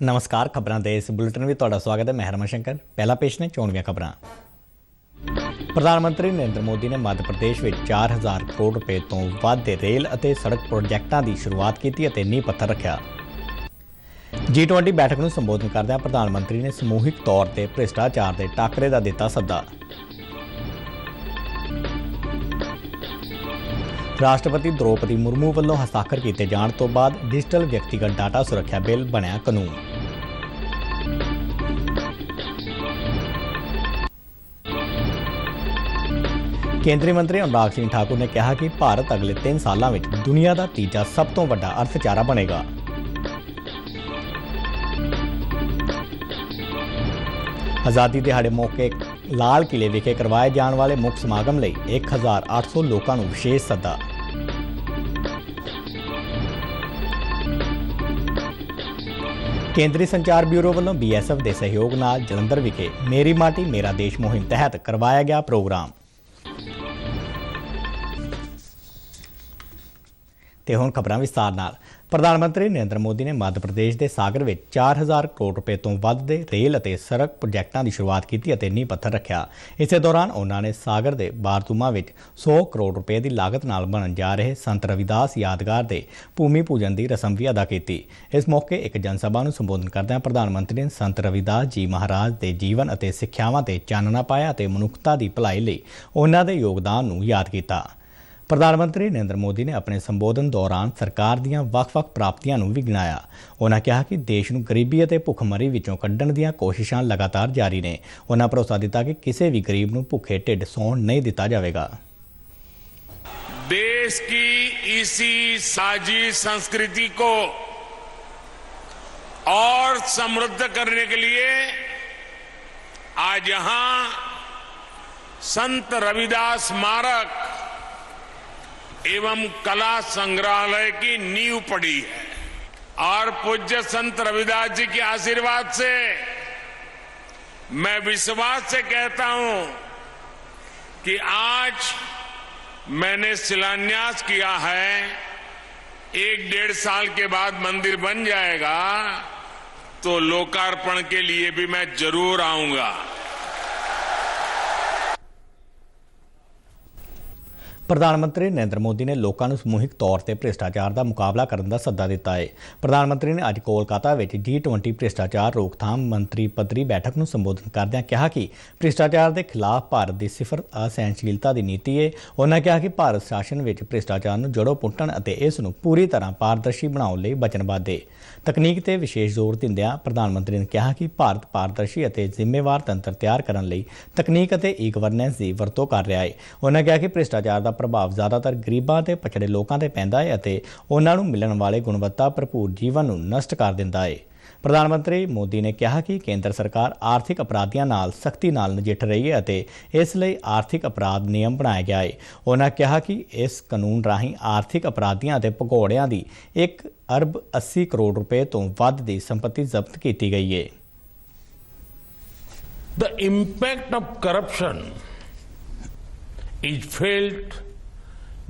नमस्कार, खबरों के इस बुलेटिन में तुहाडा स्वागत है। मैं हरमन शंकर। पहला पेश ने चोणवीं खबरां। प्रधानमंत्री नरेंद्र मोदी ने मध्य प्रदेश में 4000 करोड़ रुपए तो वध के रेल और सड़क प्रोजेक्टों की शुरुआत की और नींह पत्थर रखा। G20 बैठक में संबोधन करदਿਆਂ प्रधानमंत्री ने समूहिक तौर पर भ्रिष्टाचार के टाकरे का दिता सद्दा। राष्ट्रपति द्रौपदी मुर्मू वालों हस्ताक्षर किए जाने तो बाद डिजिटल व्यक्तिगत डाटा सुरक्षा बिल बनया कानून। केंद्रीय मंत्री अनुराग सिंह ठाकुर ने कहा कि भारत अगले 3 सालों में दुनिया का तीजा सब तो बड़ा अर्थचारा बनेगा। आज़ादी दिहाड़े मौके लाल किले विखे करवाए जाने वाले मुख्य समागम लिए 1800 लोगों को विशेष सद्दा। केंद्रीय संचार ब्यूरो वालों BSF के सहयोग नाल जलंधर विखे मेरी माटी मेरा देश मुहिम तहत करवाया गया प्रोग्राम। ते हुण खबरां विस्तार नाल। प्रधानमंत्री नरेंद्र मोदी ने मध्य प्रदेश के सागर में 4000 करोड़ रुपए तो वध के रेल और सड़क प्रोजेक्टों की शुरुआत की और नींह पत्थर रखा। इस दौरान उन्होंने सागर के बारतूमा में 100 करोड़ रुपए की लागत नाल बनन जा रहे संत रविदास यादगार के भूमि पूजन की रस्म भी अदा की। इस मौके एक जनसभा को संबोधन करदਿਆਂ प्रधानमंत्री ने संत रविदास जी महाराज के जीवन और सिक्ख्यावां ते चानना पाया और मनुखता की भलाई लई उन्हां दे योगदान नूं याद किया। प्रधानमंत्री नरेंद्र मोदी ने अपने संबोधन दौरान सरकार दीयां वख-वख प्राप्तियां नूं भी गिनाया। उन्होंने कहा कि देश नूं गरीबी और भुखमरी विचों कड्ढण दीयां कोशिशां लगातार जारी ने। उन्होंने भरोसा दिता कि किसी भी गरीब नूं भुखे ढिड सौण नहीं दिता जाएगा। देश की इसी साझी संस्कृति को और समृद्ध करने के लिए आज यहां संत रविदास स्मारक एवं कला संग्रहालय की नींव पड़ी है और पूज्य संत रविदास जी के आशीर्वाद से मैं विश्वास से कहता हूं कि आज मैंने शिलान्यास किया है, 1-1.5 साल के बाद मंदिर बन जाएगा तो लोकार्पण के लिए भी मैं जरूर आऊंगा। प्रधानमंत्री नरेंद्र मोदी ने लोगों को समूहिक तौर पर भ्रिष्टाचार का मुकाबला करने का सद्दा दिता है। प्रधानमंत्री ने अज कोलकाता में G20 भ्रिष्टाचार रोकथाम मंत्री पद्धरी बैठक को संबोधन करदਿਆਂ कहा कि भ्रिष्टाचार के खिलाफ भारत की सिफर असहनशीलता की नीति है। उन्होंने कहा कि भारत शासन में भ्रिष्टाचार को जड़ों पुट्टण और इसनूं पूरी तरह पारदर्शी बनाउण लई वचनबद्ध है। तकनीक ते विशेष जोर दिंदਿਆਂ प्रधानमंत्री ने कहा कि भारत पारदर्शी और जिम्मेवार तंत्र तैयार करने लई तकनीक और ई-गवर्नेंस की वरतों कर रहा है। उन्होंने कहा कि भ्रिष्टाचार का प्रभाव ज़्यादातर गरीबां ते पछड़े लोगों ते पैंदा है और उन्हां नूं मिलण वाले गुणवत्ता भरपूर जीवन नूं नष्ट कर दिंदा है। प्रधानमंत्री मोदी ने कहा कि केंद्र सरकार आर्थिक अपराधियों नाल सख्ती नाल नजिठ रही है और इसलिए आर्थिक अपराध नियम बनाया गया है। उन्होंने कहा कि इस कानून राही आर्थिक अपराधियों और भगौड़ियां की 1 अरब 80 करोड़ रुपए तो वध की संपत्ति जब्त की गई है। The impact of corruption is felt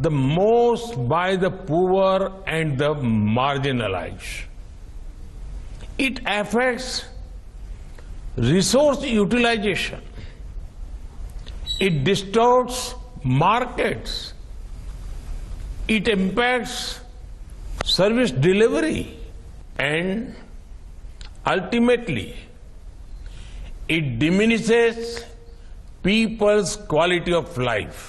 the most by the poor and the marginalized. It affects resource utilization. It distorts markets. It impacts service delivery. And ultimately, it diminishes people's quality of life.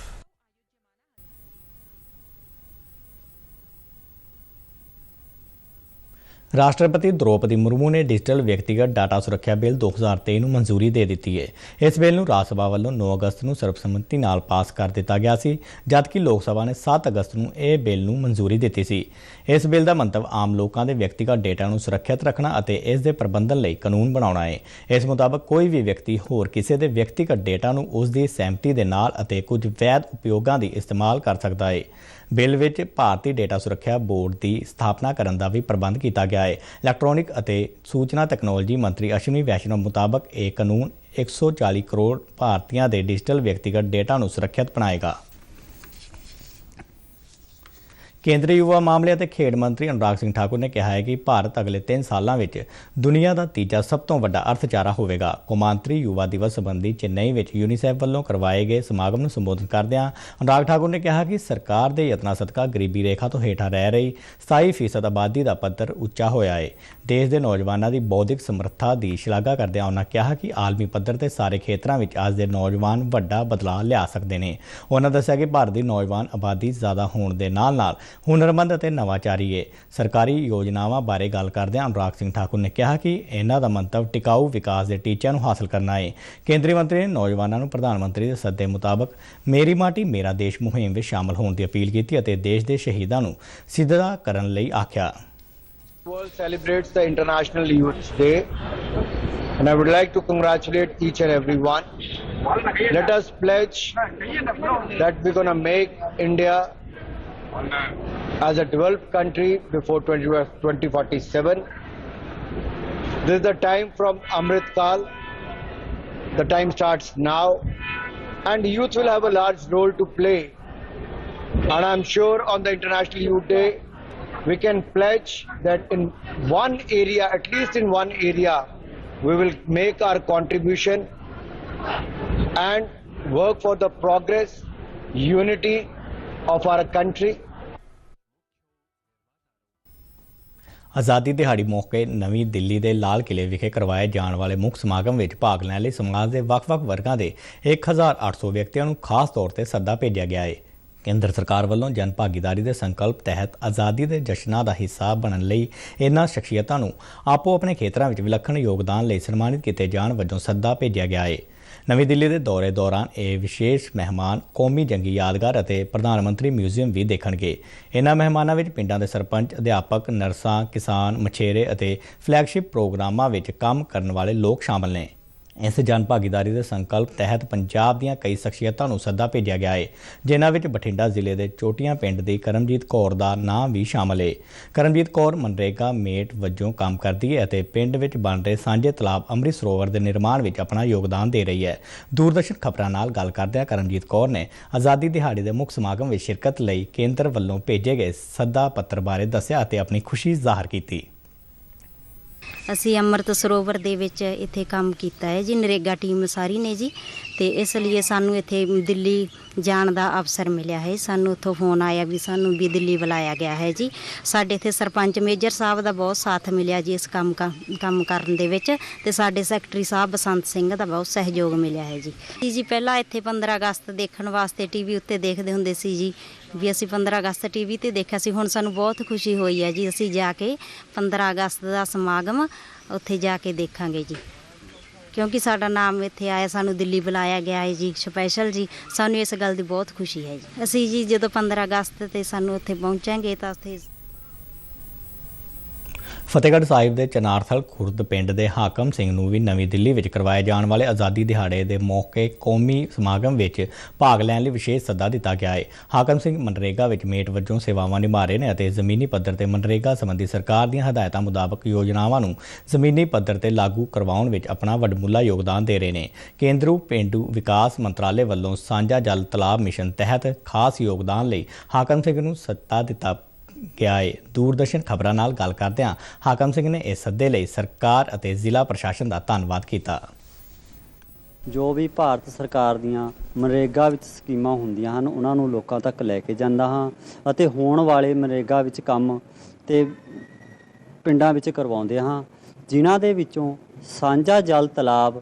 राष्ट्रपति द्रौपदी मुर्मू ने digital व्यक्तिगत data सुरक्षा bill 2023 ਨੂੰ मंजूरी दे दी है। इस bill ਨੂੰ राज सभा वालों 9 अगस्त ਨੂੰ ਸਰਬਸੰਮਤੀ ਨਾਲ पास कर दिता गया सी, जबकि लोक सभा ने 7 अगस्त ਨੂੰ ਇਹ बिल ਨੂੰ मंजूरी दी सी। इस बिल का मंतव आम लोगों के व्यक्तिगत डेटा ਨੂੰ सुरक्षित रखना और इस दे प्रबंधन ਲਈ कानून बनाना है। इस मुताबक कोई भी व्यक्ति होर किसी के व्यक्तिगत डेटा ਨੂੰ उसकी सहमति के नाल ਅਤੇ कुछ वैध उपयोगों की इस्तेमाल कर सकता है। बिल विच भारतीय डेटा सुरक्षा बोर्ड की स्थापना करने का भी प्रबंध किया गया है। इलैक्ट्रॉनिक और सूचना तकनोलॉजी मंत्री अश्विनी वैष्णव मुताबक यह कानून 140 करोड़ भारतीयों के डिजिटल व्यक्तिगत डेटा को सुरक्षित बनाएगा। ਕੇਂਦਰੀ ਯੁਵਾ ਮਾਮਲੇ ਅਤੇ ਖੇਡ ਮੰਤਰੀ ਅਨੁਰਾਗ ਸਿੰਘ ਠਾਕੁਰ ਨੇ ਕਿਹਾ ਹੈ ਕਿ ਭਾਰਤ ਅਗਲੇ 3 ਸਾਲਾਂ ਵਿੱਚ ਦੁਨੀਆ ਦਾ ਤੀਜਾ ਸਭ ਤੋਂ ਵੱਡਾ ਅਰਥਚਾਰਾ ਹੋਵੇਗਾ। ਕੌਮਾਂਤਰੀ ਯੁਵਾ ਦਿਵਸ ਸੰਬੰਧੀ ਚੇਨਈ ਵਿੱਚ ਯੂਨੀਸੈਫ ਵੱਲੋਂ ਕਰਵਾਏ ਗਏ ਸਮਾਗਮ ਨੂੰ ਸੰਬੋਧਨ ਕਰਦਿਆਂ ਅਨੁਰਾਗ ਠਾਕੁਰ ਨੇ ਕਿਹਾ ਕਿ ਸਰਕਾਰ ਦੇ ਯਤਨਾਂ ਸਦਕਾ ਗਰੀਬੀ ਰੇਖਾ ਤੋਂ ਹੇਠਾਂ ਰਹਿ ਰਹੀ 27% ਆਬਾਦੀ ਦਾ ਪੱਧਰ ਉੱਚਾ ਹੋਇਆ ਹੈ। ਦੇਸ਼ ਦੇ ਨੌਜਵਾਨਾਂ ਦੀ ਬੌਧਿਕ ਸਮਰੱਥਾ ਦੀ ਸ਼ਲਾਘਾ ਕਰਦਿਆਂ ਉਨ੍ਹਾਂ ਕਿਹਾ ਕਿ ਆਲਮੀ ਪੱਧਰ ਤੇ ਸਾਰੇ ਖੇਤਰਾਂ ਵਿੱਚ ਅੱਜ ਦੇ ਨੌਜਵਾਨ ਵੱਡਾ ਬਦਲਾਅ ਲਿਆ ਸਕਦੇ ਨੇ। ਉਨ੍ਹਾਂ ਦੱਸਿਆ ਕਿ ਭਾਰਤ ਦੀ ਨੌਜਵਾਨ ਆਬਾਦੀ ਜ਼ਿਆਦਾ ਹੋਣ ਦੇ ਨਾਲ-ਨਾਲ ਹੁਨਰਮੰਦ ਅਤੇ ਨਵਾਚਾਰੀ ਹੈ। ਸਰਕਾਰੀ ਯੋਜਨਾਵਾਂ ਬਾਰੇ ਗੱਲ ਕਰਦਿਆਂ ਅਨੁਰਾਗ ਸਿੰਘ ਠਾਕੁਰ ਨੇ ਕਿਹਾ ਕਿ ਇਹਨਾਂ ਦਾ ਮੰਤਵ ਟਿਕਾਊ ਵਿਕਾਸ ਦੇ ਟੀਚਿਆਂ ਨੂੰ ਹਾਸਲ ਕਰਨਾ ਹੈ। ਕੇਂਦਰੀ ਮੰਤਰੀ ਨੇ ਨੌਜਵਾਨਾਂ ਨੂੰ ਪ੍ਰਧਾਨ ਮੰਤਰੀ ਦੇ ਸੱਦੇ ਮੁਤਾਬਕ ਮੇਰੀ ਮਾਟੀ ਮੇਰਾ ਦੇਸ਼ ਮੁਹਿੰਮ ਵਿੱਚ ਸ਼ਾਮਲ ਹੋਣ ਦੀ ਅਪੀਲ ਕੀਤੀ ਅਤੇ ਦੇਸ਼ ਦੇ ਸ਼ਹੀਦਾਂ ਨੂੰ ਸਿੱਧਾ ਕਰਨ ਲਈ ਆਖਿਆ। World celebrates the International Youth Day, and I would like to congratulate each and every one. Let us pledge that we're going to make India as a developed country before 2047. This is the time from Amrit Kal. The time starts now, and youth will have a large role to play. And I'm sure on the International Youth Day, we can pledge that in one area, at least in one area, we will make our contribution and work for the progress, unity of our country. ਆਜ਼ਾਦੀ ਦਿਹਾੜੀ ਮੌਕੇ ਨਵੀਂ ਦਿੱਲੀ ਦੇ ਲਾਲ ਕਿਲੇ ਵਿਖੇ ਕਰਵਾਏ ਜਾਣ ਵਾਲੇ ਮੁੱਖ ਸਮਾਗਮ ਵਿੱਚ ਭਾਗ ਲੈਣ ਲਈ ਸਮਾਜ ਦੇ ਵੱਖ-ਵੱਖ ਵਰਗਾਂ ਦੇ 1800 ਵਿਅਕਤੀਆਂ ਨੂੰ ਖਾਸ ਤੌਰ ਤੇ ਸੱਦਾ ਭੇਜਿਆ ਗਿਆ ਹੈ। ਕੇਂਦਰ ਸਰਕਾਰ ਵੱਲੋਂ ਜਨ ਭਾਗੀਦਾਰੀ ਦੇ ਸੰਕਲਪ ਤਹਿਤ ਆਜ਼ਾਦੀ ਦੇ ਜਸ਼ਨਾਂ ਦਾ ਹਿੱਸਾ ਬਣਨ ਲਈ ਇਹਨਾਂ ਸ਼ਖਸੀਅਤਾਂ ਨੂੰ ਆਪੋ ਆਪਣੇ ਖੇਤਰਾਂ ਵਿੱਚ ਵਿਲੱਖਣ ਯੋਗਦਾਨ ਲਈ ਸਨਮਾਨਿਤ ਕੀਤੇ ਜਾਣ ਵਜੋਂ ਸੱਦਾ ਭੇਜਿਆ ਗਿਆ ਹੈ। ਨਵੀਂ ਦਿੱਲੀ ਦੇ ਦੌਰੇ ਦੌਰਾਨ ਇਹ ਵਿਸ਼ੇਸ਼ ਮਹਿਮਾਨ ਕੌਮੀ ਜੰਗੀ ਯਾਦਗਾਰ ਅਤੇ ਪ੍ਰਧਾਨ ਮੰਤਰੀ ਮਿਊਜ਼ੀਅਮ ਵੀ ਦੇਖਣਗੇ। ਇਹਨਾਂ ਮਹਿਮਾਨਾਂ ਵਿੱਚ ਪਿੰਡਾਂ ਦੇ ਸਰਪੰਚ, ਅਧਿਆਪਕ, ਨਰਸਾਂ, ਕਿਸਾਨ, ਮਛੇਰੇ ਅਤੇ ਫਲੈਗਸ਼ਿਪ ਪ੍ਰੋਗਰਾਮਾਂ ਵਿੱਚ ਕੰਮ ਕਰਨ ਵਾਲੇ ਲੋਕ ਸ਼ਾਮਲ ਨੇ। ਇਸ ਜਨ ਭਾਗੀਦਾਰੀ ਦੇ ਸੰਕਲਪ ਤਹਿਤ ਪੰਜਾਬ ਦੀਆਂ ਕਈ ਸ਼ਖਸੀਅਤਾਂ ਨੂੰ ਸੱਦਾ ਭੇਜਿਆ ਗਿਆ ਹੈ, ਜਿਨ੍ਹਾਂ ਵਿੱਚ ਬਠਿੰਡਾ ਜ਼ਿਲ੍ਹੇ ਦੇ ਚੋਟੀਆਂ ਪਿੰਡ ਦੀ ਕਰਮਜੀਤ ਕੌਰ ਦਾ ਨਾਂ ਵੀ ਸ਼ਾਮਲ ਹੈ। ਕਰਮਜੀਤ ਕੌਰ ਮਨਰੇਗਾ ਮੇਟ ਵਜੋਂ ਕੰਮ ਕਰਦੀ ਹੈ ਅਤੇ ਪਿੰਡ ਵਿੱਚ ਬਣ ਰਹੇ ਸਾਂਝੇ ਤਲਾਬ ਅੰਮ੍ਰਿਤ ਸਰੋਵਰ ਦੇ ਨਿਰਮਾਣ ਵਿੱਚ ਆਪਣਾ ਯੋਗਦਾਨ ਦੇ ਰਹੀ ਹੈ। ਦੂਰਦਰਸ਼ਨ ਖਬਰਾਂ ਨਾਲ ਗੱਲ ਕਰਦਿਆਂ ਕਰਮਜੀਤ ਕੌਰ ਨੇ ਆਜ਼ਾਦੀ ਦਿਹਾੜੇ ਦੇ ਮੁੱਖ ਸਮਾਗਮ ਵਿੱਚ ਸ਼ਿਰਕਤ ਲਈ ਕੇਂਦਰ ਵੱਲੋਂ ਭੇਜੇ ਗਏ ਸੱਦਾ ਪੱਤਰ ਬਾਰੇ ਦੱਸਿਆ ਅਤੇ ਆਪਣੀ ਖੁਸ਼ੀ ਜ਼ਾਹਰ ਕੀਤੀ। ਅਸੀਂ ਅੰਮ੍ਰਿਤ ਸਰੋਵਰ ਦੇ ਵਿੱਚ ਇੱਥੇ ਕੰਮ ਕੀਤਾ ਹੈ ਜੀ, ਨਰੇਗਾ ਟੀਮ ਸਾਰੀ ਨੇ ਜੀ, ਤੇ ਇਸ ਲਈ ਸਾਨੂੰ ਇੱਥੇ ਦਿੱਲੀ ਜਾਣ ਦਾ ਅਵਸਰ ਮਿਲਿਆ ਹੈ। ਸਾਨੂੰ ਉੱਥੋਂ ਫੋਨ ਆਇਆ ਵੀ ਸਾਨੂੰ ਵੀ ਦਿੱਲੀ ਬੁਲਾਇਆ ਗਿਆ ਹੈ ਜੀ। ਸਾਡੇ ਇੱਥੇ ਸਰਪੰਚ ਮੇਜਰ ਸਾਹਿਬ ਦਾ ਬਹੁਤ ਸਾਥ ਮਿਲਿਆ ਜੀ ਇਸ ਕੰਮ ਕਰਨ ਦੇ ਵਿੱਚ, ਤੇ ਸਾਡੇ ਸੈਕਟਰੀ ਸਾਹਿਬ ਬਸੰਤ ਸਿੰਘ ਦਾ ਬਹੁਤ ਸਹਿਯੋਗ ਮਿਲਿਆ ਹੈ ਜੀ। ਪਹਿਲਾਂ ਇੱਥੇ 15 ਅਗਸਤ ਦੇਖਣ ਵਾਸਤੇ ਟੀਵੀ ਉੱਤੇ ਦੇਖਦੇ ਹੁੰਦੇ ਸੀ ਜੀ, ਵੀ ਅਸੀਂ 15 ਅਗਸਤ ਟੀਵੀ ਤੇ ਦੇਖਿਆ ਸੀ। ਹੁਣ ਸਾਨੂੰ ਬਹੁਤ ਖੁਸ਼ੀ ਹੋਈ ਹੈ ਜੀ, ਅਸੀਂ ਜਾ ਕੇ 15 ਅਗਸਤ ਦਾ ਸਮਾਗਮ ਉੱਥੇ ਜਾ ਕੇ ਦੇਖਾਂਗੇ ਜੀ, ਕਿਉਂਕਿ ਸਾਡਾ ਨਾਮ ਇੱਥੇ ਆਇਆ, ਸਾਨੂੰ ਦਿੱਲੀ ਬੁਲਾਇਆ ਗਿਆ ਹੈ ਜੀ ਸਪੈਸ਼ਲ ਜੀ। ਸਾਨੂੰ ਇਸ ਗੱਲ ਦੀ ਬਹੁਤ ਖੁਸ਼ੀ ਹੈ ਜੀ। ਅਸੀਂ ਜੀ ਜਦੋਂ 15 ਅਗਸਤ ਤੇ ਸਾਨੂੰ ਉੱਥੇ ਪਹੁੰਚਾਂਗੇ ਤਾਂ ਉੱਥੇ ਫਤਿਹਗੜ੍ਹ ਸਾਹਿਬ ਦੇ ਚਨਾਰਥਲ ਖੁਰਦ ਪਿੰਡ ਦੇ ਹਾਕਮ ਸਿੰਘ ਨੂੰ ਵੀ ਨਵੀਂ ਦਿੱਲੀ ਵਿੱਚ ਕਰਵਾਏ ਜਾਣ ਵਾਲੇ ਆਜ਼ਾਦੀ ਦਿਹਾੜੇ ਦੇ ਮੌਕੇ ਕੌਮੀ ਸਮਾਗਮ ਵਿੱਚ ਭਾਗ ਲੈਣ ਲਈ ਵਿਸ਼ੇਸ਼ ਸੱਦਾ ਦਿੱਤਾ ਗਿਆ ਹੈ। ਹਾਕਮ ਸਿੰਘ ਮਨਰੇਗਾ ਵਿੱਚ ਮੇਟ ਵਜੋਂ ਸੇਵਾਵਾਂ ਨਿਭਾ ਰਹੇ ਨੇ ਅਤੇ ਜ਼ਮੀਨੀ ਪੱਧਰ ਤੇ ਮਨਰੇਗਾ ਸੰਬੰਧੀ ਸਰਕਾਰ ਦੀਆਂ ਹਦਾਇਤਾਂ ਮੁਤਾਬਕ ਯੋਜਨਾਵਾਂ ਨੂੰ ਜ਼ਮੀਨੀ ਪੱਧਰ ਤੇ ਲਾਗੂ ਕਰਵਾਉਣ ਵਿੱਚ ਆਪਣਾ ਵੱਡਮੁੱਲਾ ਯੋਗਦਾਨ ਦੇ ਰਹੇ ਨੇ। ਕੇਂਦਰੀ ਪੇਂਡੂ ਵਿਕਾਸ ਮੰਤਰਾਲੇ ਵੱਲੋਂ ਸਾਂਝਾ ਜਲ ਤਲਾਬ ਮਿਸ਼ਨ ਤਹਿਤ ਖਾਸ ਯੋਗਦਾਨ ਲਈ ਹਾਕਮ ਸਿੰਘ ਨੂੰ ਸੱਦਾ ਦਿੱਤਾ ਗਿਆ ਹੈ। ਦੂਰਦਰਸ਼ਨ ਖਬਰਾਂ ਨਾਲ ਗੱਲ ਕਰਦਿਆਂ ਹਾਕਮ ਸਿੰਘ ਨੇ ਇਸ ਸੱਦੇ ਲਈ ਸਰਕਾਰ ਅਤੇ ਜ਼ਿਲ੍ਹਾ ਪ੍ਰਸ਼ਾਸਨ ਦਾ ਧੰਨਵਾਦ ਕੀਤਾ। ਜੋ ਵੀ ਭਾਰਤ ਸਰਕਾਰ ਦੀਆਂ ਮਨਰੇਗਾ ਵਿੱਚ ਸਕੀਮਾਂ ਹੁੰਦੀਆਂ ਹਨ ਉਹਨਾਂ ਨੂੰ ਲੋਕਾਂ ਤੱਕ ਲੈ ਕੇ ਜਾਂਦਾ ਹਾਂ ਅਤੇ ਹੋਣ ਵਾਲੇ ਮਨਰੇਗਾ ਵਿੱਚ ਕੰਮ ਤੇ ਪਿੰਡਾਂ ਵਿੱਚ ਕਰਵਾਉਂਦੇ ਹਾਂ, ਜਿਨ੍ਹਾਂ ਦੇ ਵਿੱਚੋਂ ਸਾਂਝਾ ਜਲ ਤਲਾਬ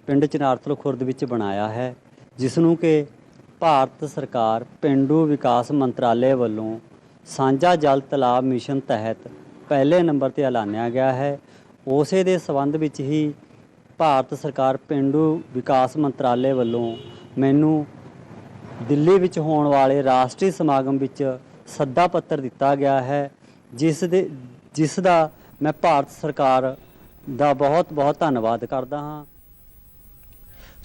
ਪਿੰਡ ਚਨਾਰਥਲ ਖੁਰਦ ਵਿੱਚ ਬਣਾਇਆ ਹੈ, ਜਿਸ ਨੂੰ ਕਿ ਭਾਰਤ ਸਰਕਾਰ ਪੇਂਡੂ ਵਿਕਾਸ ਮੰਤਰਾਲੇ ਵੱਲੋਂ ਸਾਂਝਾ ਜਲ ਤਲਾਬ ਮਿਸ਼ਨ ਤਹਿਤ ਪਹਿਲੇ ਨੰਬਰ 'ਤੇ ਐਲਾਨਿਆ ਗਿਆ ਹੈ। ਉਸੇ ਦੇ ਸੰਬੰਧ ਵਿੱਚ ਹੀ ਭਾਰਤ ਸਰਕਾਰ ਪੇਂਡੂ ਵਿਕਾਸ ਮੰਤਰਾਲੇ ਵੱਲੋਂ ਮੈਨੂੰ ਦਿੱਲੀ ਵਿੱਚ ਹੋਣ ਵਾਲੇ ਰਾਸ਼ਟਰੀ ਸਮਾਗਮ ਵਿੱਚ ਸੱਦਾ ਪੱਤਰ ਦਿੱਤਾ ਗਿਆ ਹੈ, ਜਿਸ ਦਾ ਮੈਂ ਭਾਰਤ ਸਰਕਾਰ ਦਾ ਬਹੁਤ ਬਹੁਤ ਧੰਨਵਾਦ ਕਰਦਾ ਹਾਂ।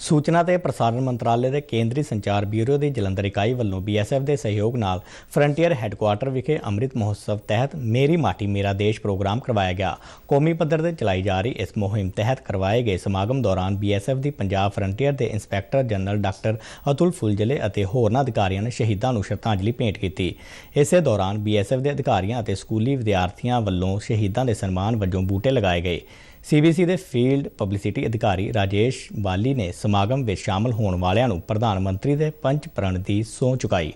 ਸੂਚਨਾ ਤੇ ਪ੍ਰਸਾਰਣ ਮੰਤਰਾਲੇ ਦੇ ਕੇਂਦਰੀ ਸੰਚਾਰ ਬਿਊਰੋ ਦੀ ਜਲੰਧਰ ਇਕਾਈ ਵੱਲੋਂ BSF ਦੇ ਸਹਿਯੋਗ ਨਾਲ ਫਰੰਟੀਅਰ ਹੈੱਡਕੁਆਰਟਰ ਵਿਖੇ ਅੰਮ੍ਰਿਤ ਮਹੋਤਸਵ ਤਹਿਤ ਮੇਰੀ ਮਾਟੀ ਮੇਰਾ ਦੇਸ਼ ਪ੍ਰੋਗਰਾਮ ਕਰਵਾਇਆ ਗਿਆ। ਕੌਮੀ ਪੱਧਰ ਤੇ ਚਲਾਈ ਜਾ ਰਹੀ ਇਸ ਮੁਹਿੰਮ ਤਹਿਤ ਕਰਵਾਏ ਗਏ ਸਮਾਗਮ ਦੌਰਾਨ BSF ਦੀ ਪੰਜਾਬ ਫਰੰਟੀਅਰ ਦੇ ਇੰਸਪੈਕਟਰ ਜਨਰਲ ਡਾਕਟਰ ਅਤੁਲ ਫੁਲਜਲੇ ਅਤੇ ਹੋਰਨਾਂ ਅਧਿਕਾਰੀਆਂ ਨੇ ਸ਼ਹੀਦਾਂ ਨੂੰ ਸ਼ਰਧਾਂਜਲੀ ਭੇਂਟ ਕੀਤੀ। ਇਸੇ ਦੌਰਾਨ BSF ਦੇ ਅਧਿਕਾਰੀਆਂ ਅਤੇ ਸਕੂਲੀ ਵਿਦਿਆਰਥੀਆਂ ਵੱਲੋਂ ਸ਼ਹੀਦਾਂ ਦੇ ਸਨਮਾਨ ਵਜੋਂ ਬੂਟੇ ਲਗਾਏ ਗਏ। CBC ਦੇ ਫੀਲਡ ਪਬਲਿਸਿਟੀ ਅਧਿਕਾਰੀ ਰਾਜੇਸ਼ ਬਾਲੀ ਨੇ ਸਮਾਗਮ ਵਿੱਚ ਸ਼ਾਮਲ ਹੋਣ ਵਾਲਿਆਂ ਨੂੰ ਪ੍ਰਧਾਨ ਮੰਤਰੀ ਦੇ ਪੰਚ ਪ੍ਰਣ ਦੀ ਸਹੁੰ ਚੁਕਾਈ।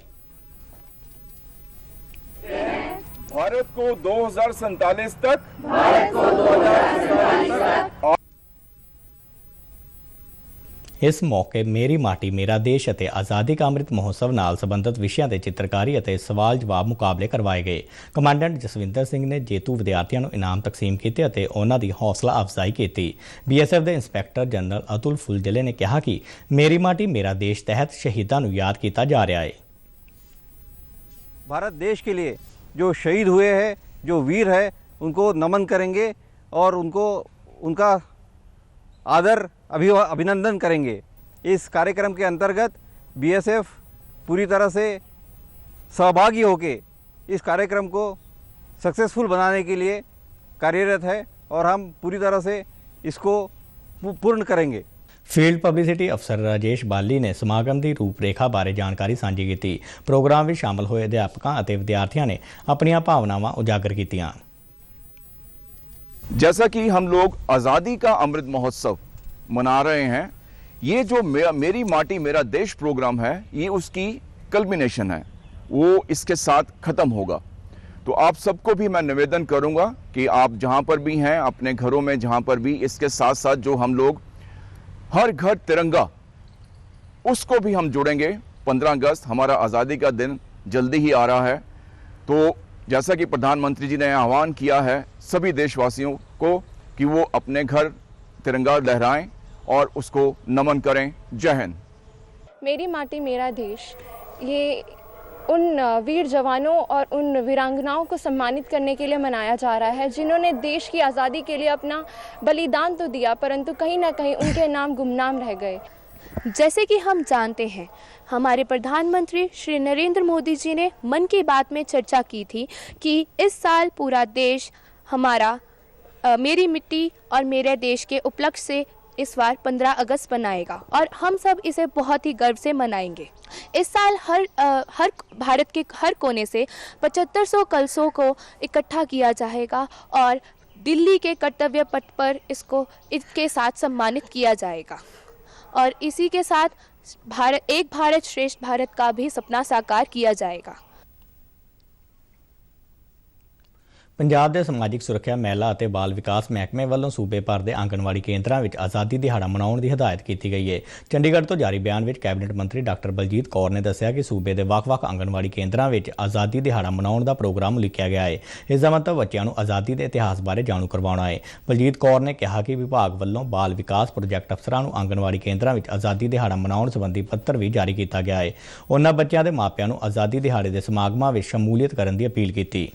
भारत को 2047 तक ਇਸ ਮੌਕੇ ਮੇਰੀ ਮਾਟੀ ਮੇਰਾ ਦੇਸ਼ ਅਤੇ ਆਜ਼ਾਦੀ ਕਾ ਅੰਮ੍ਰਿਤ ਮਹੋਤਸਵ ਨਾਲ ਸੰਬੰਧਿਤ ਵਿਸ਼ਿਆਂ ਤੇ ਚਿੱਤਰਕਾਰੀ ਅਤੇ ਸਵਾਲ ਜਵਾਬ ਮੁਕਾਬਲੇ ਕਰਵਾਏ ਗਏ। ਕਮਾਂਡੈਂਟ ਜਸਵਿੰਦਰ ਸਿੰਘ ਨੇ ਜੇਤੂ ਵਿਦਿਆਰਥੀਆਂ ਨੂੰ ਇਨਾਮ ਤਕਸੀਮ ਕੀਤੇ ਅਤੇ ਉਹਨਾਂ ਦੀ ਹੌਸਲਾ ਅਫਜ਼ਾਈ ਕੀਤੀ। BSF ਦੇ ਇੰਸਪੈਕਟਰ ਜਨਰਲ ਅਤੁਲ ਫੁਲਜਲੇ ਨੇ ਕਿਹਾ ਕਿ ਮੇਰੀ ਮਾਟੀ ਮੇਰਾ ਦੇਸ਼ ਤਹਿਤ ਸ਼ਹੀਦਾਂ ਨੂੰ ਯਾਦ ਕੀਤਾ ਜਾ ਰਿਹਾ ਹੈ। भारत देश के लिए जो शहीद हुए हैं, जो वीर है, उनको नमन करेंगे और उनको उनका आदर अभिनंदन करेंगे। इस कार्यक्रम के अंतर्गत BSF पूरी तरह से सहभागी होके इस कार्यक्रम को सक्सेसफुल बनाने के लिए कार्यरत है और हम पूरी तरह से इसको पूर्ण करेंगे। ਫੀਲਡ ਪਬਲਿਸਿਟੀ ਅਫਸਰ ਰਾਜੇਸ਼ ਬਾਲੀ ਨੇ ਸਮਾਗਮ ਦੀ ਰੂਪਰੇਖਾ ਬਾਰੇ ਜਾਣਕਾਰੀ ਸਾਂਝੀ ਕੀਤੀ। ਪ੍ਰੋਗਰਾਮ ਵਿੱਚ ਸ਼ਾਮਲ ਹੋਏ ਅਧਿਆਪਕਾਂ ਅਤੇ ਵਿਦਿਆਰਥੀਆਂ ਨੇ ਆਪਣੀਆਂ ਭਾਵਨਾਵਾਂ ਉਜਾਗਰ ਕੀਤੀਆਂ। जैसा कि हम लोग आज़ादी का अमृत महोत्सव मना रहे हैं, ये जो मेरी माटी मेरा देश प्रोग्राम है, ये उसकी कल्मिनेशन है, वो इसके साथ ख़त्म होगा। तो आप सबको भी मैं निवेदन करूँगा कि आप जहाँ पर भी हैं, अपने घरों में जहाँ पर भी, इसके साथ साथ जो हम लोग हर घर तिरंगा, उसको भी हम जोड़ेंगे। 15 अगस्त हमारा आज़ादी का दिन जल्दी ही आ रहा है, तो जैसा कि प्रधानमंत्री जी ने आह्वान किया है सभी देशवासियों को कि वो अपने घर तिरंगा लहराएं और उसको नमन करें। जय हिंद। मेरी माटी मेरा देश, ये उन वीर जवानों और उन वीरांगनाओं को सम्मानित करने के लिए मनाया जा रहा है जिन्होंने देश की आज़ादी के लिए अपना बलिदान तो दिया, परंतु कहीं ना कहीं उनके नाम गुमनाम रह गए। जैसे कि हम जानते हैं, हमारे प्रधानमंत्री श्री नरेंद्र मोदी जी ने मन की बात में चर्चा की थी कि इस साल पूरा देश हमारा मेरी मिट्टी और मेरे देश के उपलक्ष्य से इस बार 15 अगस्त मनाएगा और हम सब इसे बहुत ही गर्व से मनाएंगे। इस साल हर भारत के हर कोने से 7500 कलशों को इकट्ठा किया जाएगा और दिल्ली के कर्तव्य पथ पर इसके साथ सम्मानित किया जाएगा और इसी के साथ एक भारत श्रेष्ठ भारत का भी सपना साकार किया जाएगा। ਪੰਜਾਬ ਦੇ ਸਮਾਜਿਕ ਸੁਰੱਖਿਆ, ਮਹਿਲਾ ਅਤੇ ਬਾਲ ਵਿਕਾਸ ਮਹਿਕਮੇ ਵੱਲੋਂ ਸੂਬੇ ਭਰ ਦੇ ਆਂਗਣਵਾੜੀ ਕੇਂਦਰਾਂ ਵਿੱਚ ਆਜ਼ਾਦੀ ਦਿਹਾੜਾ ਮਨਾਉਣ ਦੀ ਹਦਾਇਤ ਕੀਤੀ ਗਈ ਹੈ। ਚੰਡੀਗੜ੍ਹ ਤੋਂ ਜਾਰੀ ਬਿਆਨ ਵਿੱਚ ਕੈਬਨਿਟ ਮੰਤਰੀ ਡਾਕਟਰ ਬਲਜੀਤ ਕੌਰ ਨੇ ਦੱਸਿਆ ਕਿ ਸੂਬੇ ਦੇ ਵੱਖ-ਵੱਖ ਆਂਗਣਵਾੜੀ ਕੇਂਦਰਾਂ ਵਿੱਚ ਆਜ਼ਾਦੀ ਦਿਹਾੜਾ ਮਨਾਉਣ ਦਾ ਪ੍ਰੋਗਰਾਮ ਉਲੀਕਿਆ ਗਿਆ ਹੈ। ਇਸ ਦਾ ਮਤਲਬ ਬੱਚਿਆਂ ਨੂੰ ਆਜ਼ਾਦੀ ਦੇ ਇਤਿਹਾਸ ਬਾਰੇ ਜਾਣੂ ਕਰਵਾਉਣਾ ਹੈ। ਬਲਜੀਤ ਕੌਰ ਨੇ ਕਿਹਾ ਕਿ ਵਿਭਾਗ ਵੱਲੋਂ ਬਾਲ ਵਿਕਾਸ ਪ੍ਰੋਜੈਕਟ ਅਫਸਰਾਂ ਨੂੰ ਆਂਗਣਵਾੜੀ ਕੇਂਦਰਾਂ ਵਿੱਚ ਆਜ਼ਾਦੀ ਦਿਹਾੜਾ ਮਨਾਉਣ ਸੰਬੰਧੀ ਪੱਤਰ ਵੀ ਜਾਰੀ ਕੀਤਾ ਗਿਆ ਹੈ। ਉਹਨਾਂ ਬੱਚਿਆਂ ਦੇ ਮਾਪਿਆਂ ਨੂੰ ਆਜ਼ਾਦੀ ਦਿਹਾੜੇ ਦੇ ਸਮਾਗਮਾਂ ਵਿੱਚ ਸ਼ਮੂਲੀਅਤ ਕਰਨ ਦੀ ਅਪੀਲ ਕੀਤੀ।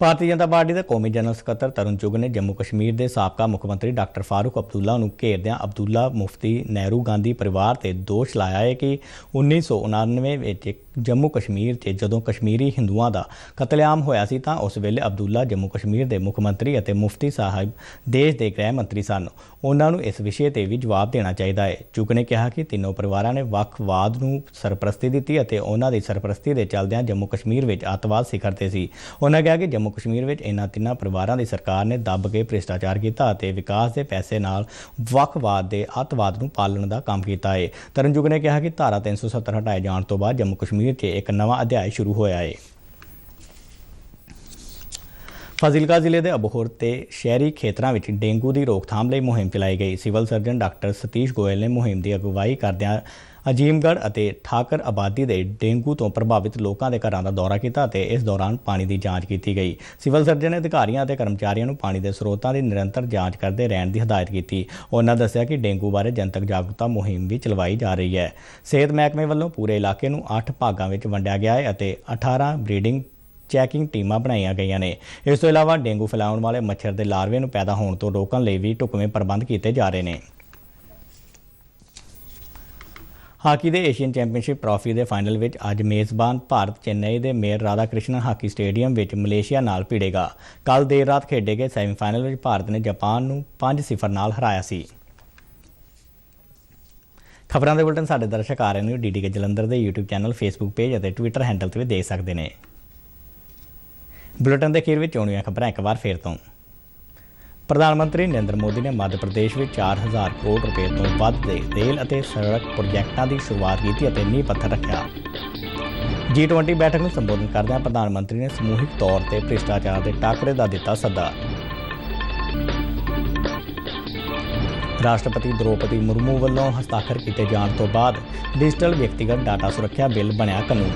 ਭਾਰਤੀ ਜਨਤਾ ਪਾਰਟੀ ਦੇ ਕੌਮੀ ਜਨਰਲ ਸਕੱਤਰ ਤਰੁਣ ਚੁੱਗ ਨੇ ਜੰਮੂ ਕਸ਼ਮੀਰ ਦੇ ਸਾਬਕਾ ਮੁੱਖ ਮੰਤਰੀ ਡਾਕਟਰ ਫਾਰੂਕ ਅਬਦੁੱਲਾ ਨੂੰ ਘੇਰਦਿਆਂ ਅਬਦੁੱਲਾ ਮੁਫਤੀ ਨਹਿਰੂ ਗਾਂਧੀ ਪਰਿਵਾਰ ਤੇ ਦੋਸ਼ ਲਾਇਆ ਹੈ ਕਿ 1999 ਵਿੱਚ ਜੰਮੂ ਕਸ਼ਮੀਰ 'ਚ ਜਦੋਂ ਕਸ਼ਮੀਰੀ ਹਿੰਦੂਆਂ ਦਾ ਕਤਲੇਆਮ ਹੋਇਆ ਸੀ ਤਾਂ ਉਸ ਵੇਲੇ ਅਬਦੁੱਲਾ ਜੰਮੂ ਕਸ਼ਮੀਰ ਦੇ ਮੁੱਖ ਮੰਤਰੀ ਅਤੇ ਮੁਫਤੀ ਸਾਹਿਬ ਦੇਸ਼ ਦੇ ਗ੍ਰਹਿ ਮੰਤਰੀ ਸਨ। ਉਹਨਾਂ ਨੂੰ ਇਸ ਵਿਸ਼ੇ ਤੇ ਵੀ ਜਵਾਬ ਦੇਣਾ ਚਾਹੀਦਾ ਹੈ। ਚੁੱਗ ਨੇ ਕਿਹਾ ਕਿ ਤਿੰਨੋਂ ਪਰਿਵਾਰਾਂ ਨੇ ਵੱਖਵਾਦ ਨੂੰ ਸਰਪ੍ਰਸਤੀ ਦਿੱਤੀ ਅਤੇ ਉਹਨਾਂ ਦੀ ਸਰਪ੍ਰਸਤੀ ਦੇ ਚੱਲਦਿਆਂ ਜੰਮੂ ਕਸ਼ਮੀਰ ਵਿੱਚ ਅੱਤਵਾਦ ਸਿਖਰ ਤੇ ਸੀ। ਉਹਨਾਂ ਕਿਹਾ ਕਿ ਜੰਮੂ ਕਸ਼ਮੀਰ ਵਿੱਚ ਇਹਨਾਂ ਤਿੰਨਾਂ ਪਰਿਵਾਰਾਂ ਦੀ ਸਰਕਾਰ ਨੇ ਦੱਬ ਕੇ ਭ੍ਰਿਸ਼ਟਾਚਾਰ ਕੀਤਾ ਅਤੇ ਵਿਕਾਸ ਦੇ ਪੈਸੇ ਨਾਲ ਵੱਖਵਾਦ ਦੇ ਅੱਤਵਾਦ ਨੂੰ ਪਾਲਣ ਦਾ ਕੰਮ ਕੀਤਾ ਹੈ। ਤਰੁਣ ਚੁੱਗ ਨੇ ਕਿਹਾ ਕਿ ਧਾਰਾ 370 ਹਟਾਏ ਜਾਣ ਤੋਂ ਬਾਅਦ ਜੰਮੂ ਕਸ਼ਮੀਰ 'ਚ ਇੱਕ ਨਵਾਂ ਅਧਿਆਇ ਸ਼ੁਰੂ ਹੋਇਆ ਹੈ। ਫਾਜ਼ਿਲਕਾ ਜ਼ਿਲ੍ਹੇ ਦੇ ਅਬੋਹਰ ਤੇ ਸ਼ਹਿਰੀ ਖੇਤਰਾਂ ਵਿੱਚ ਡੇਂਗੂ ਦੀ ਰੋਕਥਾਮ ਲਈ ਮੁਹਿੰਮ ਚਲਾਈ ਗਈ। Civil surgeon doctor Satish Goyal ਨੇ ਮੁਹਿੰਮ ਦੀ ਅਗਵਾਈ ਕਰਦਿਆਂ ਅਜੀਮਗੜ੍ਹ ਅਤੇ ਠਾਕਰ ਆਬਾਦੀ ਦੇ ਡੇਂਗੂ ਤੋਂ ਪ੍ਰਭਾਵਿਤ ਲੋਕਾਂ ਦੇ ਘਰਾਂ ਦਾ ਦੌਰਾ ਕੀਤਾ ਅਤੇ ਇਸ ਦੌਰਾਨ ਪਾਣੀ ਦੀ ਜਾਂਚ ਕੀਤੀ ਗਈ। ਸਿਵਲ ਸਰਜਨ ਨੇ ਅਧਿਕਾਰੀਆਂ ਅਤੇ ਕਰਮਚਾਰੀਆਂ ਨੂੰ ਪਾਣੀ ਦੇ ਸਰੋਤਾਂ ਦੀ ਨਿਰੰਤਰ ਜਾਂਚ ਕਰਦੇ ਰਹਿਣ ਦੀ ਹਦਾਇਤ ਕੀਤੀ। ਉਹਨਾਂ ਦੱਸਿਆ ਕਿ ਡੇਂਗੂ ਬਾਰੇ ਜਨਤਕ ਜਾਗਰੂਕਤਾ ਮੁਹਿੰਮ ਵੀ ਚਲਵਾਈ ਜਾ ਰਹੀ ਹੈ। ਸਿਹਤ ਮਹਿਕਮੇ ਵੱਲੋਂ ਪੂਰੇ ਇਲਾਕੇ ਨੂੰ 8 ਭਾਗਾਂ ਵਿੱਚ ਵੰਡਿਆ ਗਿਆ ਹੈ ਅਤੇ 18 ਬਰੀਡਿੰਗ ਚੈਕਿੰਗ ਟੀਮਾਂ ਬਣਾਈਆਂ ਗਈਆਂ ਨੇ। ਇਸ ਤੋਂ ਇਲਾਵਾ ਡੇਂਗੂ ਫੈਲਾਉਣ ਵਾਲੇ ਮੱਛਰ ਦੇ ਲਾਰਵੇ ਨੂੰ ਪੈਦਾ ਹੋਣ ਤੋਂ ਰੋਕਣ ਲਈ ਵੀ ਢੁਕਵੇਂ ਪ੍ਰਬੰਧ ਕੀਤੇ ਜਾ ਰਹੇ ਨੇ। ਹਾਕੀ ਦੇ ਏਸ਼ੀਅਨ ਚੈਂਪੀਅਨਸ਼ਿਪ ਟਰਾਫੀ ਦੇ ਫਾਈਨਲ ਵਿੱਚ ਅੱਜ ਮੇਜ਼ਬਾਨ ਭਾਰਤ ਚੇਨਈ ਦੇ ਮੇयर ਰਾਧਾ ਕ੍ਰਿਸ਼ਨਨ ਹਾਕੀ ਸਟੇਡੀਅਮ ਵਿੱਚ ਮਲੇਸ਼ੀਆ ਨਾਲ ਭਿੜੇਗਾ। ਕੱਲ੍ਹ ਦੇਰ ਰਾਤ ਖੇਡੇ ਗਏ ਸੈਮੀਫਾਈਨਲ ਵਿੱਚ ਭਾਰਤ ਨੇ ਜਾਪਾਨ ਨੂੰ 5-0 ਨਾਲ ਹਰਾਇਆ ਸੀ। ਖਬਰਾਂ ਦੇ ਬੁਲਟਨ ਸਾਡੇ ਦਰਸ਼ਕ ਆ ਰਹੇ ਨੇ DDK ਜਲੰਧਰ ਦੇ YouTube ਚੈਨਲ, Facebook ਪੇਜ ਅਤੇ Twitter ਹੈਂਡਲ ਤੇ ਵੀ ਦੇਖ ਸਕਦੇ ਨੇ। ਬੁਲਟਨ ਦੇ ਅਖੀਰ ਵਿੱਚ ਚੋਣਵੀਆਂ ਖਬਰਾਂ ਇੱਕ ਵਾਰ ਫੇਰ ਤੋਂ। ਪ੍ਰਧਾਨ ਮੰਤਰੀ ਨਰਿੰਦਰ ਮੋਦੀ ਨੇ ਮੱਧ ਪ੍ਰਦੇਸ਼ ਵਿੱਚ 4000 ਕਰੋੜ ਰੁਪਏ ਤੋਂ ਵੱਧ ਦੇ ਰੇਲ ਅਤੇ ਸੜਕ ਪ੍ਰੋਜੈਕਟਾਂ ਦੀ ਸ਼ੁਰੂਆਤ ਕੀਤੀ ਅਤੇ ਨੀਂਹ ਪੱਥਰ ਰੱਖਿਆ। G20 ਬੈਠਕ ਨੂੰ ਸੰਬੋਧਨ ਕਰਦਿਆਂ ਪ੍ਰਧਾਨ ਮੰਤਰੀ ਨੇ ਸਮੂਹਿਕ ਤੌਰ ਤੇ ਭ੍ਰਿਸ਼ਟਾਚਾਰ ਦੇ ਟਾਕਰੇ ਦਾ ਦਿੱਤਾ ਸੱਦਾ। ਰਾਸ਼ਟਰਪਤੀ ਦ੍ਰੋਪਦੀ ਮੁਰਮੂ ਵੱਲੋਂ ਹਸਤਾਖਰ ਕੀਤੇ ਜਾਣ ਤੋਂ ਬਾਅਦ ਡਿਜੀਟਲ ਵਿਅਕਤੀਗਤ ਡਾਟਾ ਸੁਰੱਖਿਆ ਬਿੱਲ ਬਣਿਆ ਕਾਨੂੰਨ।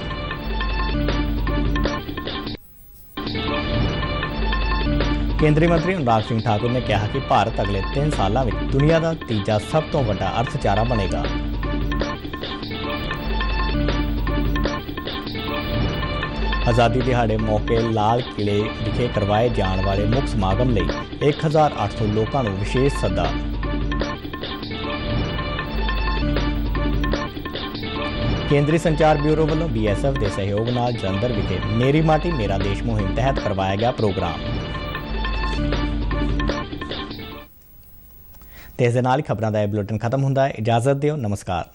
ਕੇਂਦਰੀ ਮੰਤਰੀ ਅਨੁਰਾਗ ਸਿੰਘ ਠਾਕੁਰ ਨੇ ਕਿਹਾ ਕਿ ਭਾਰਤ ਅਗਲੇ 3 ਸਾਲਾਂ ਵਿੱਚ ਦੁਨੀਆ ਦਾ ਤੀਜਾ ਸਭ ਤੋਂ ਵੱਡਾ ਅਰਥਚਾਰਾ ਬਣੇਗਾ। ਆਜ਼ਾਦੀ ਦਿਹਾੜੇ ਮੌਕੇ ਲਾਲ ਕਿਲੇ ਵਿਖੇ ਕਰਵਾਏ ਜਾਣ ਵਾਲੇ ਮੁੱਖ ਸਮਾਗਮ ਲਈ 1800 ਲੋਕਾਂ ਨੂੰ ਵਿਸ਼ੇਸ਼ ਸੱਦਾ। ਕੇਂਦਰੀ ਸੰਚਾਰ ਬਿਊਰੋ ਵੱਲੋਂ BSF ਦੇ ਸਹਿਯੋਗ ਨਾਲ ਜਲੰਧਰ ਵਿਖੇ ਮੇਰੀ ਮਾਟੀ ਮੇਰਾ ਦੇਸ਼ ਮੁਹਿੰਮ ਤਹਿਤ ਕਰਵਾਇਆ ਗਿਆ ਪ੍ਰੋਗਰਾਮ। ਤੇ ਇਸ ਦੇ ਨਾਲ ਹੀ ਖਬਰਾਂ ਦਾ ਇਹ ਬੁਲੇਟਿਨ ਖਤਮ ਹੁੰਦਾ ਹੈ। ਇਜਾਜ਼ਤ ਦਿਓ, ਨਮਸਕਾਰ।